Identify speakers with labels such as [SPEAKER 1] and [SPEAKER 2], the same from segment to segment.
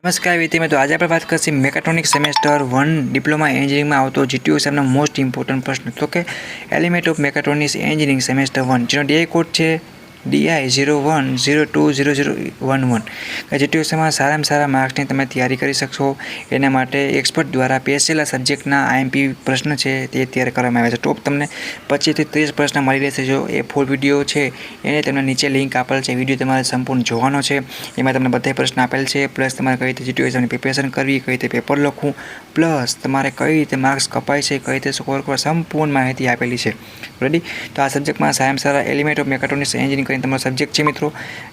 [SPEAKER 1] નમસ્કાર વિદ્યાર્થી મિત્રો, આજે આપણે વાત કરીશું મેકાટ્રોનિક સેમેસ્ટર 1 ડિપ્લોમા એન્જિનિયરિંગમાં આવતો GTU મોસ્ટ ઇમ્પોર્ટન્ટ પ્રશ્ન, તો કે એલિમેન્ટ ઓફ મેકાટ્રોનિક્સ એન્જિનિયરિંગ સેમેસ્ટર 1, જેનો DI કોડ છે DI01020011. GTUમાં સારામાં સારા માર્ક્સની તમે તૈયારી કરી શકશો. એના માટે એક્સપર્ટ દ્વારા પેસેલા સબ્જેક્ટના IMP પ્રશ્ન છે તે તૈયાર કરવામાં આવ્યા છે. ટોપ તમને 25 થી 30 પ્રશ્ન મળી રહેશે. જો એ ફૂલ વિડીયો છે એને તમને નીચે લિંક આપેલ છે. વિડીયો તમારે સંપૂર્ણ જોવાનો છે. એમાં તમને બધા પ્રશ્ન આપેલ છે, પ્લસ તમારે કઈ રીતે GTUની પ્રિપેરેશન કરવી, કઈ રીતે પેપર લખવું, પ્લસ તમારે કઈ રીતે માર્ક્સ કપાય છે, કઈ રીતે સ્કોર કરવા, સંપૂર્ણ માહિતી આપેલી છે. રેડી? તો આ સબ્જેક્ટમાં સારામાં સારા એલિમેન્ટ ઓફ મેકાટ્રોનિક્સ એન્જિનિયરિંગ તમારો સબ્જેક્ટ છે મિત્રો.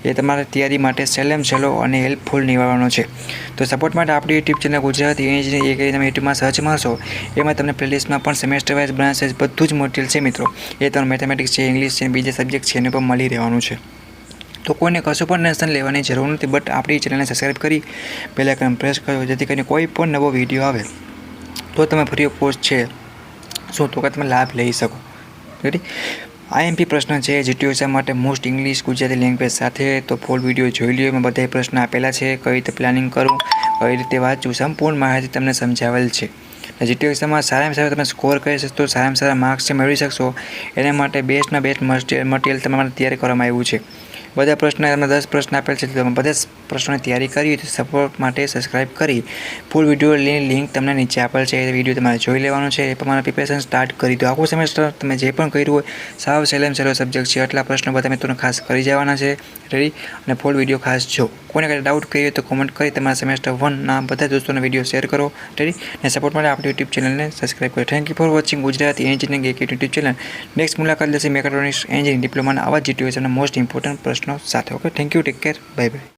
[SPEAKER 1] એ તમારા તૈયારી માટે સહેલો અને હેલ્પફુલ નીવડવાનો છે. તો સપોર્ટ માટે આપણી યુટ્યુબ ચેનલ ગુજરાતી એન્જિનિયરિંગ એ કરી તમે યુટ્યુબમાં સર્ચ મારશો, એમાં તમને પ્લેલિસ્ટમાં પણ સેમેસ્ટર વાઇઝ બ્રાન્ચેસ બધું જ મટીરિયલ છે મિત્રો. એ તમને મેથેમેટિક્સ છે, ઇંગ્લિશ છે, બીજા સબ્જેક્ટ છે એને પણ મળી રહેવાનું છે. તો કોઈને કશું પણ ટેન્શન લેવાની જરૂર નથી, બટ આપણી ચેનલને સબસ્ક્રાઈબ કરી પહેલાં આઇકન પ્રેસ કરો, જેથી કરીને કોઈ પણ નવો વિડીયો આવે તો તમે ફ્રી ઓફ કોસ્ટ છે શું તો કે તમે લાભ લઈ શકો. રેડી? IMP પ્રશ્ન છે GTU માટે મોસ્ટ ઇંગ્લિશ ગુજરાતી લેંગ્વેજ સાથે. તો ફૂલ વિડીયો જોઈ લ્યો, એમાં બધા પ્રશ્ન આપેલા છે, કઈ રીતે પ્લાનિંગ કરવું, કઈ રીતે વાંચવું, સંપૂર્ણ માહિતી તમને સમજાવેલ છે. GTUમાં સારામાં સારા તમે સ્કોર કરી શકશો, સારામાં સારા માર્ક્સ મેળવી શકશો. એના માટે બેસ્ટમાં બેસ્ટ મટીરિયલ તમારે તૈયાર કરવામાં આવ્યું છે. બધા પ્રશ્ન એમાં 10 પ્રશ્ન આપેલ છે. તમે બધા પ્રશ્નોની તૈયારી કરી તો સપોર્ટ માટે સબસ્ક્રાઈબ કરી ફૂલ વિડીયોની લિંક તમને નીચે આપેલ છે. એ વિડીયો તમારે જોઈ લેવાનો છે. એ પ્રમાણે પ્રિપેરેશન સ્ટાર્ટ કરી દો. આખું સેમેસ્ટર તમે જે પણ કર્યું હોય સાવ સહેલો સબ્જેક્ટ છે. આટલા પ્રશ્નો બધા મિત્રોને ખાસ કરી જવાના છે. રેડી? અને ફૂલ વિડીયો ખાસ જો. કોઈને કંઈ ડાઉટ કરીએ તો કોમેન્ટ કરી તમારા સેમેસ્ટર 1ના બધા દોસ્તોને વિડીયો શેર કરો. રેડી? અને સપોર્ટ માટે આપણી યુટ્યુબ ચેનલને સબસ્ક્રાઈબ કરો. Thank you for watching Gujarati engineering YouTube channel. Next મુલાકાત લેશે મેકાટ્રોનિક્સ એન્જિનિયરિંગ ડિપ્લોમાના આવા GTUના મોસ્ટ ઇમ્પોર્ટન્ટ પ્રશ્નો સાથે. Okay, thank you, take care, bye bye.